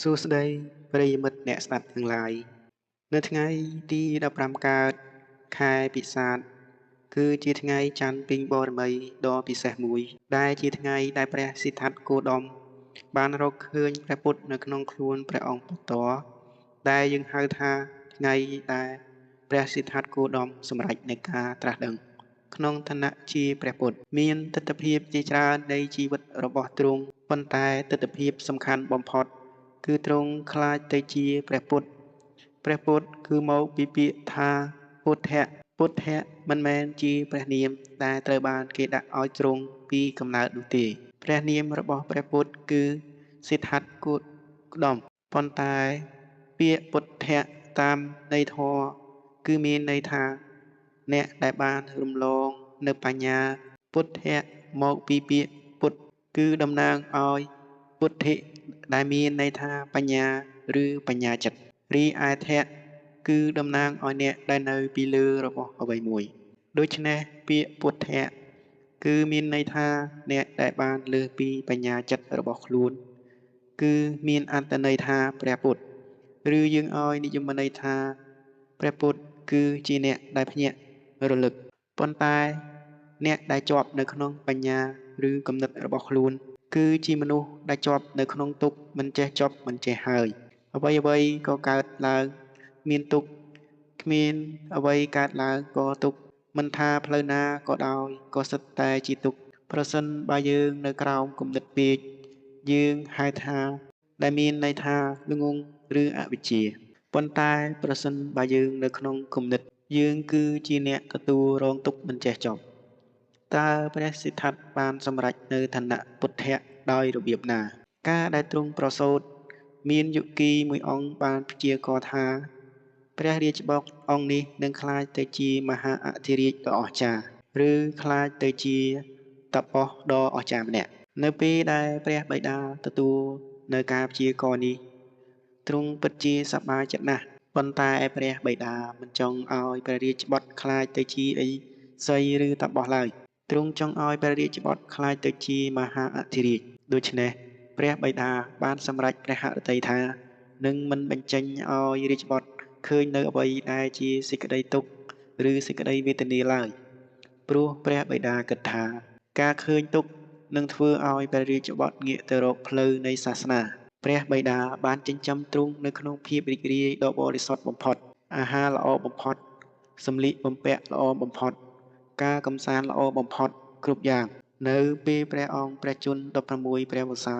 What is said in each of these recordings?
សួស្តីប្រិយមិត្តអ្នកស្ដាប់ទាំងឡាយនៅថ្ងៃទី15កើតខែពិសាខគឺជាថ្ងៃច័ន្ទពេញបូរមីដ៏ពិសេសមួយដែលជាថ្ងៃដែលព្រះសិទ្ធត្ថគោតមបានរកឃើញព្រះពុទ្ធនៅក្នុងខ្លួនព្រះអង្គផ្ទាល់ដែលយើងហៅថាថ្ងៃដែលព្រះសិទ្ធត្ថគោតមសម្រេចនៃការត្រាស់ដឹងក្នុងឋានៈជាព្រះពុទ្ធមានទិដ្ឋភាពជាច្រើននៃជីវិតរបស់ទ្រង់ប៉ុន្តែទិដ្ឋភាពសំខាន់បំផុតគឺទ្រង់ក្លាយទៅជាព្រះពុទ្ធព្រះពុទ្ធគឺមកពីពាក្យថាពុទ្ធៈពុទ្ធៈមិនមែនជាព្រះនាមដែលត្រូវបានគេដាក់ឲ្យទ្រង់ពីកំណើតនោះទេព្រះនាមរបស់ព្រះពុទ្ធគឺសិទ្ធត្ថគោតមប៉ុន្តែពាក្យពុទ្ធៈតាមន័យធម៌គឺមានន័យថាអ្នកដែលបានរំលងនៅបញ្ញាពុទ្ធៈមកពីពាក្យពុទ្ធគឺតំណាងឲ្យពុទ្ធិដែលមានន័យថាបញ្ញាឬបញ្ញាចិត្តរីឯធៈគឺតំណាងឲ្យអ្នកដែលនៅពីលើរបស់អ្វីមួយដូច្នេះពាក្យពុទ្ធៈគឺមានន័យថាអ្នកដែលបានលើសពីបញ្ញាចិត្តរបស់ខ្លួនគឺមានអត្ថន័យថាព្រះពុទ្ធឬយើងឲ្យនិយមន័យថាព្រះពុទ្ធគឺជាអ្នកដែលភ្ញាក់រលឹកប៉ុន្តែអ្នកដែលជាប់នៅក្នុងបញ្ញាឬគំនិតរបស់ខ្លួនគឺជាមនុស្សដែលជាប់នៅក្នុងទុក្ខមិនចេះចប់មិនចេះហើយអ្វីក៏កើតឡើងមានទុក្ខគ្មានអ្វីកើតឡើងក៏ទុក្ខមិនថាផ្លូវណាក៏ដោយក៏សុទ្ធតែជាទុក្ខប្រសិនបើយើងនៅក្រោមគំនិតពេកយើងហៅថាដែលមានន័យថាល្ងង់ឬអវិជ្ជាប៉ុន្តែប្រសិនបើយើងនៅក្នុងគំនិតយើងគឺជាអ្នកទទួលរងទុក្ខមិនចេះចប់តើព្រះសិទ្ធត្ថបានសម្រេចនៅឋានៈពុទ្ធៈដោយរបៀបណាការដែលទ្រង់ប្រសូតមានយុគីមួយអង្គបានព្យាករណ៍ថាព្រះរាជបុត្រអង្គនេះនឹងក្លាយទៅជាមហាអធិរាជដ៏អស្ចារ្យឬក្លាយទៅជាតាបសដ៏អស្ចារ្យម្នាក់នៅពេលដែលព្រះបិតាទទួលនៅការព្យាករណ៍នេះទ្រង់ពិតជាសប្បាយចិត្តណាស់ប៉ុន្តែព្រះបិតាមិនចង់ឲ្យព្រះរាជបុត្រក្លាយទៅជាអីសីឬតាបសឡើយទ្រង់ចង់ឲ្យព្រះរាជបុត្រក្លាយទៅជាមហាអធិរាជដូច្នេះព្រះបិតាបានសម្រេចព្រះហឫទ័យថានឹងមិនបញ្ចេញឲ្យរាជបុត្រឃើញនៅអ្វីដែលជាសេចក្តីទុក្ខឬសេចក្តីវេទនាឡើយព្រោះព្រះបិតាគិតថាការឃើញទុក្ខនឹងធ្វើឲ្យព្រះរាជបុត្រងាកទៅរកផ្លូវនៃសាសនាព្រះបិតាបានចិញ្ចឹមទ្រង់នៅក្នុងភាពរីករាយដ៏បរិសុទ្ធបំផុតអាហារល្អបំផុតសម្លៀកបំពាក់ល្អបំផុតការកម្សាន្តល្អបំផុតគ្រប់យ៉ាងនៅពេលព្រះអង្គព្រះជន្ម16ព្រះវស្សា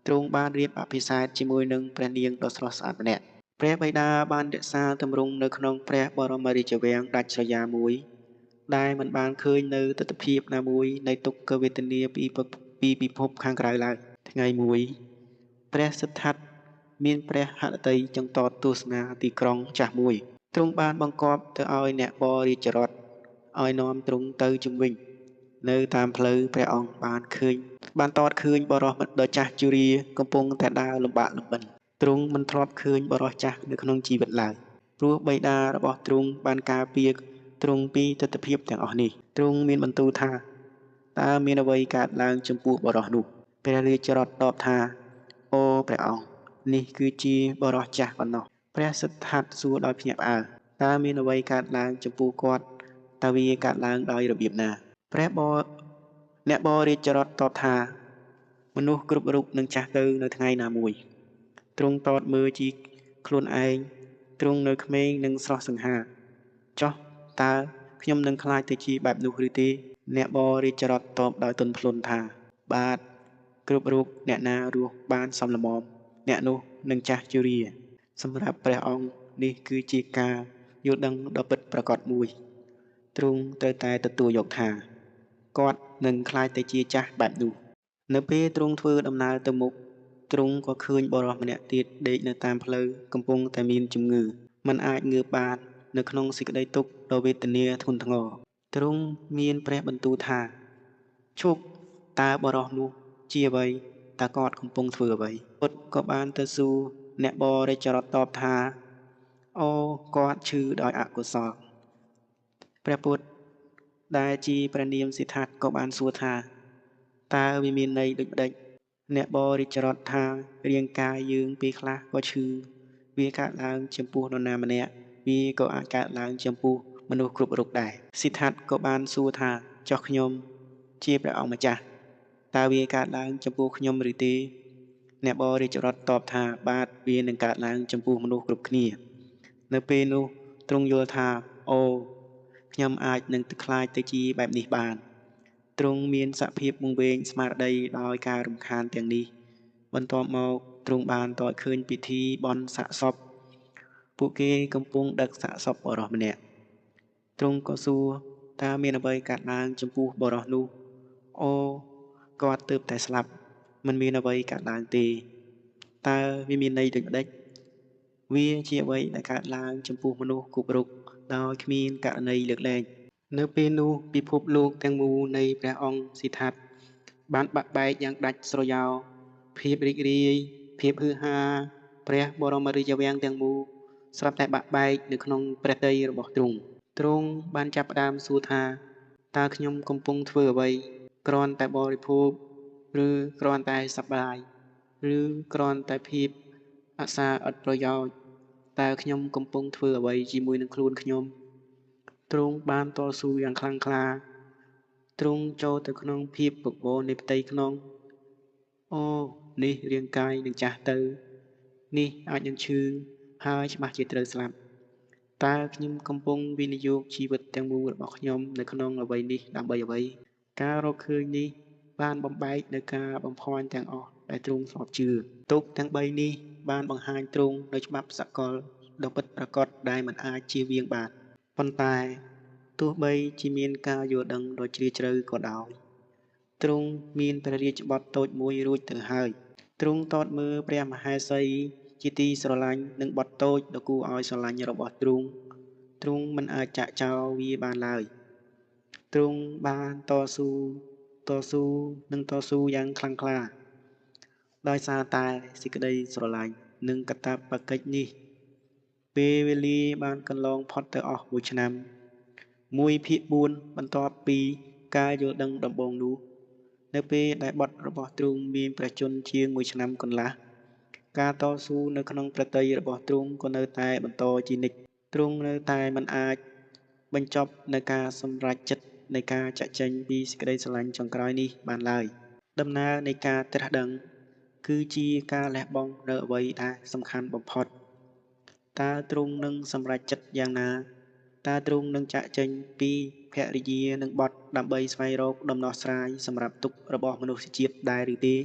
ទ្រង់បានរៀបអភិសេកជាមួយនឹងព្រះនាងដ៏ស្រស់ស្អាតម្នាក់ព្រះបិតាបានរក្សាទម្រង់នៅក្នុងព្រះបរមរាជវាំងដាច់ស្រយាលមួយដែលមិនបានឃើញនៅទិដ្ឋភាពណាមួយនៃទុក្ខវេទនាពីពិភពខាងក្រៅឡើយថ្ងៃមួយព្រះសិទ្ធត្ថមានព្រះហឫទ័យចង្ទតទស្សនាទីក្រុងចាស់មួយទ្រង់បានបង្គាប់ទៅឲ្យអ្នកបរិយារ័តឲ្យនាំទ្រង់ទៅជំវិញនៅតាមផ្លូវព្រះអង្គបានតតឃើញបរិសុទ្ធដ៏ចាស់ជរាកំពុងតែដើរលំបាកលំបិនទ្រង់មិនធ្លាប់ឃើញបរិសុទ្ធចាស់នៅក្នុងជីវិតឡើយព្រោះបិតារបស់ទ្រង់បានការពារទ្រង់ពីទិដ្ឋភាពទាំងអស់នេះទ្រង់មានបន្ទូលថាតើមានអ្វីកើតឡើងចំពោះបរិសុទ្ធនោះព្រះរាជរថតបថាអូព្រះអង្គនេះគឺជាបរិសុទ្ធចាស់ប៉ុណ្ណោះព្រះសិទ្ធត្ថសួរដោយភ្ញាក់ផ្អើលតើមានអ្វីកើតឡើងចំពោះគាត់តើវាកើតឡើងដោយរបៀបណាអ្នកបរិយារថតបថាមនុស្សគ្រប់រូបនឹងចាស់ទៅនៅថ្ងៃណាមួយទ្រង់តតមើលជាខ្លួនឯងទ្រង់នៅក្មេងនិងស្រស់សង្ហាចុះតើខ្ញុំនឹងក្លាយទៅជាបែបនោះឬទេអ្នកបរិយារថតបដោយទន់ភ្លន់ថាបាទគ្រប់រូបអ្នកណារស់បានសមល្មមអ្នកនោះនឹងចាស់ជរាសម្រាប់ព្រះអង្គនេះគឺជាការយល់ដឹងដ៏ពិតប្រាកដមួយទ្រង់ត្រូវតែទទួលយកថាគាត់នឹងក្លាយទៅជាចាស់បែបនោះនៅពេលទ្រង់ធ្វើដំណើរទៅមុខទ្រង់ក៏ឃើញបុរសម្នាក់ទៀតដេកនៅតាមផ្លូវកំពុងតែមានជំងឺមិនអាចងើបបាននៅក្នុងសេចក្តីទុក្ខដ៏វេទនាធ្ងន់ធ្ងរទ្រង់មានព្រះបន្ទូលថាឈប់តើបុរសនោះជាអ្វីតើគាត់កំពុងធ្វើអ្វីពុទ្ធក៏បានទៅសួរអ្នកបរិយារថតបថាអូគាត់ឈឺដោយអកុសលព្រះពុទ្ធដែលជាព្រះនាមសិទ្ធត្ថក៏បានសួរថាតើវាមានន័យដូចម្ដេច អ្នកបរិច្រត់ថារាងកាយយើងពេលខ្លះក៏ឈឺវាកើតឡើងចំពោះនរណាម្នាក់វាក៏អាចកើតឡើងចំពោះមនុស្សគ្រប់រូបដែរសិទ្ធត្ថក៏បានសួរថាចុះខ្ញុំជាព្រះអង្គម្ចាស់តើវាកើតឡើងចំពោះខ្ញុំឬទេអ្នកបរិច្រត់តបថាបាទវានឹងកើតឡើងចំពោះមនុស្សគ្រប់គ្នានៅពេលនោះទ្រង់យល់ថាអូខ្ញុំអាចនឹងទៅខ្លាចទៅជាបែបនេះបានទ្រង់មានសភាពវង្វេងស្មារតីដោយការរំខានទាំងនេះបន្ទាប់មកទ្រង់បានតតឃើញពិធីបន់សាកសពពួកគេកំពុងដឹកសាកសពបុរសម្នាក់ទ្រង់ក៏សួរតើមានអ្វីកើតឡើងចំពោះបុរសនោះអូគាត់ទើបតែស្លាប់មិនមានអ្វីកើតឡើងទេតើវាមានន័យដូចម្ដេចវាជាអ្វីដែលកើតឡើងចំពោះមនុស្សគ្រប់រូបដោយគ្មានករណីលើកលែងនៅពេលនោះពិភពលោកទាំងមូលនៃព្រះអង្គសិទ្ធត្ថបានបាក់បែកយ៉ាងដាច់ស្រយាលភាពរីករាយភាពฮืអហាព្រះបរមរាជវាំងទាំងមូលស្រាប់តែបាក់បែកនៅក្នុងព្រះទ័យរបស់ទ្រង់ទ្រង់បានចាប់ផ្ដើមសួរថាតើខ្ញុំកំពុងធ្វើអ្វីគ្រាន់តែបរិភោគឬគ្រាន់តែសប្បាយឬគ្រាន់តែភាពអាសាឥតប្រយោជន៍តើខ្ញុំកំពុងធ្វើអ្វីជាមួយនឹងខ្លួនខ្ញុំទ្រង់បានតស៊ូយ៉ាងខ្លាំងក្លាទ្រង់ចូលទៅក្នុងភាពវឹកវរនៃផ្ទៃក្នុងអូនេះរាងកាយនឹងចាស់ទៅនេះអាចនឹងឈឺហើយច្បាស់ជាត្រូវស្លាប់តើខ្ញុំកំពុងវិនិយោគជីវិតទាំងមូលរបស់ខ្ញុំនៅក្នុងអ្វីនេះដើម្បីអ្វីការរកឃើញនេះបានបំបែកនូវការបំភាន់ទាំងអស់ដែលទ្រង់ធ្លាប់ជឿទុកទាំង3នេះបានបង្ហាញទ្រង់នូវច្បាប់សកលដ៏ពិតប្រាកដដែលមិនអាចជៀសវាងបានប៉ុន្តែទោះបីជាមានការយល់ដឹងដ៏ជ្រាលជ្រៅក៏ដោយទ្រង់មានព្រះរាជបុត្រតូចមួយរួចទៅហើយទ្រង់ទតមើលព្រះមហេសីជាទីស្រឡាញ់និងបុត្រតូចដ៏គួរឲ្យស្រឡាញ់របស់ទ្រង់ទ្រង់មិនអាចចាកចោលវាបានឡើយទ្រង់បានតស៊ូនិងតស៊ូយ៉ាងខ្លាំងក្លាដោយសារតែសេចក្តីស្រឡាញ់និងកាតព្វកិច្ចនេះពេលវេលាបានកន្លងផុតទៅអស់មួយឆ្នាំ1/4បន្ទាប់ពីការយល់ដឹងដំបូងនោះនៅពេលដែលបុត្ររបស់ទ្រង់មានព្រះជន្មជាង1ឆ្នាំកន្លះការតស៊ូនៅក្នុងព្រះទ័យរបស់ទ្រង់ក៏នៅតែបន្តជានិច្ចទ្រង់នៅតែមិនអាចបញ្ចប់នូវការសម្រេចចិត្តនៃការចាកចេញពីសេចក្តីស្រឡាញ់ចុងក្រោយនេះបានឡើយដំណើរនៃការត្រាស់ដឹងគឺជាការលះបង់នូវអ្វីដែលសំខាន់បំផុតតើទ្រង់នឹងសម្រេចចិត្តយ៉ាងណាតើទ្រង់នឹងចាកចេញពីភរិយានិងបុត្រដើម្បីស្វែងរកដំណោះស្រាយសម្រាប់ទុក្ខរបស់មនុស្សជាតិដែរឬទេ